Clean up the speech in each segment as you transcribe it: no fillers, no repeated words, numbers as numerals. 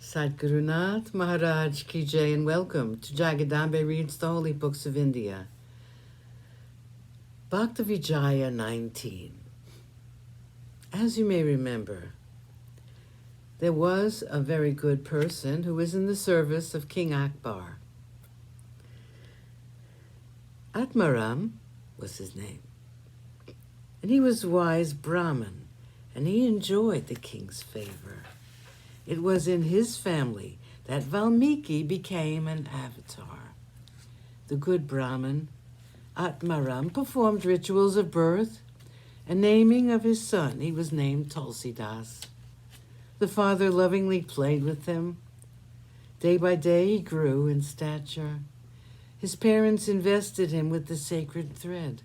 Sadhgurunath Maharaj Ki Jai, and welcome to Jagadambe Reads the Holy Books of India. Bhaktavijaya19. As you may remember, there was a very good person who was in the service of King Akbar. Atmaram was his name, and he was a wise Brahmin, and he enjoyed the king's favor. It was in his family that Valmiki became an avatar. The good Brahmin, Atmaram, performed rituals of birth and naming of his son. He was named Tulsidas. The father lovingly played with him. Day by day he grew in stature. His parents invested him with the sacred thread,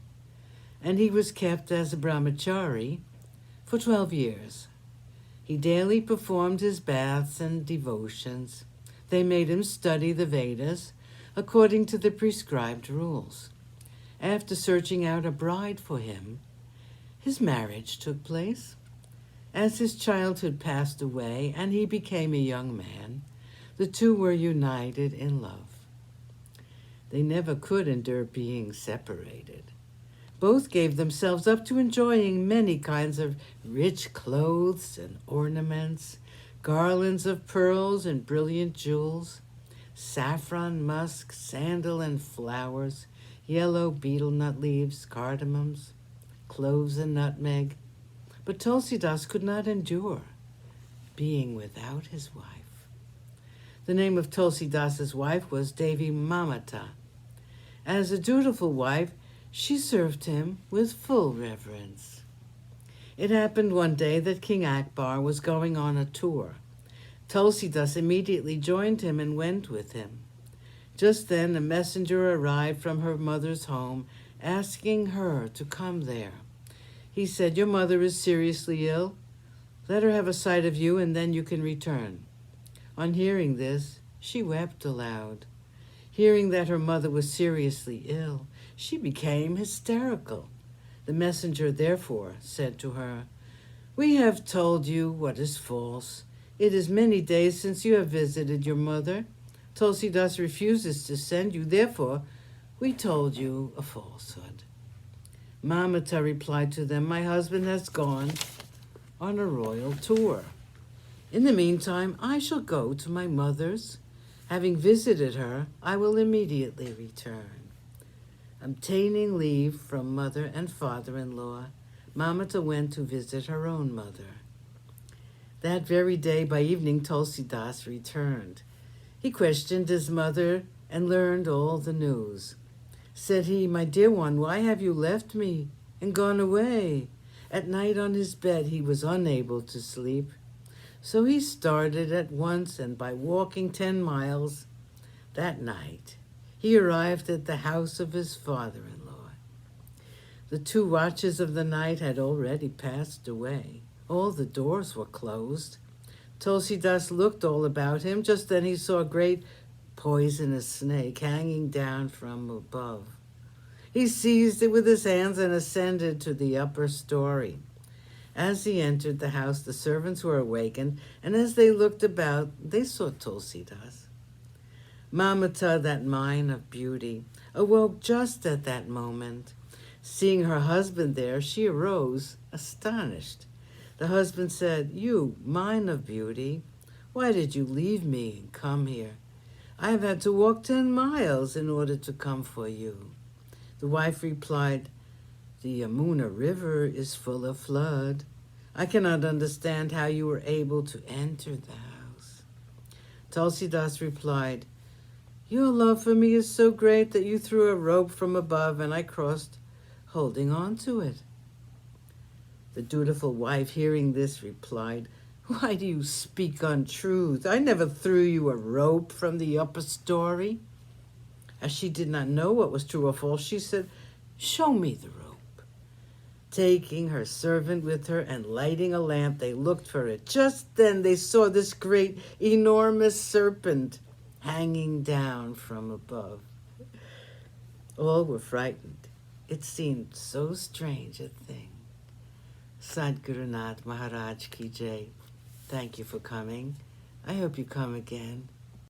and he was kept as a brahmachari for 12 years. He daily performed his baths and devotions. They made him study the Vedas according to the prescribed rules. After searching out a bride for him, his marriage took place. As his childhood passed away and he became a young man, the two were united in love. They never could endure being separated. Both gave themselves up to enjoying many kinds of rich clothes and ornaments, garlands of pearls and brilliant jewels, saffron, musk, sandal, and flowers, yellow betel nut leaves, cardamoms, cloves, and nutmeg. But Tulsidas could not endure being without his wife. The name of Tulsidas's wife was Devi Mamata. As a dutiful wife, she served him with full reverence. It happened one day that King Akbar was going on a tour. Tulsidas immediately joined him and went with him. Just then a messenger arrived from her mother's home, asking her to come there. He said, "Your mother is seriously ill. Let her have a sight of you, and then you can return." On hearing this, she wept aloud. Hearing that her mother was seriously ill, she became hysterical. The messenger therefore said to her, "We have told you what is false. It is many days since you have visited your mother. Tulsidas refuses to send you, therefore we told you a falsehood." Mamata replied to them, "My husband has gone on a royal tour. In the meantime, I shall go to my mother's. Having visited her, I will immediately return." Obtaining leave from mother and father-in-law, Mamata went to visit her own mother. That very day by evening, Tulsidas returned. He questioned his mother and learned all the news. Said he, "My dear one, why have you left me and gone away?" At night on his bed he was unable to sleep. So he started at once, and by walking 10 miles that night, he arrived at the house of his father-in-law. The 2 watches of the night had already passed away. All the doors were closed. Tulsidas looked all about him. Just then he saw a great poisonous snake hanging down from above. He seized it with his hands and ascended to the upper story. As he entered the house, the servants were awakened, and as they looked about, they saw Tulsidas. Mamata, that mine of beauty, awoke just at that moment. Seeing her husband there, she arose, astonished. The husband said, "You, mine of beauty, why did you leave me and come here? I have had to walk 10 miles in order to come for you." The wife replied, "The Yamuna River is full of flood. I cannot understand how you were able to enter the house." Tulsidas replied, "Your love for me is so great that you threw a rope from above and I crossed, holding on to it." The dutiful wife, hearing this, replied, "Why do you speak untruth? I never threw you a rope from the upper story." As she did not know what was true or false, she said, "Show me the rope." Taking her servant with her and lighting a lamp, they looked for it. Just then they saw this great, enormous serpent hanging down from above. All were frightened. It seemed so strange a thing. Sadhgurunath Maharaj Ki Jai. Thank you for coming. I hope you come again.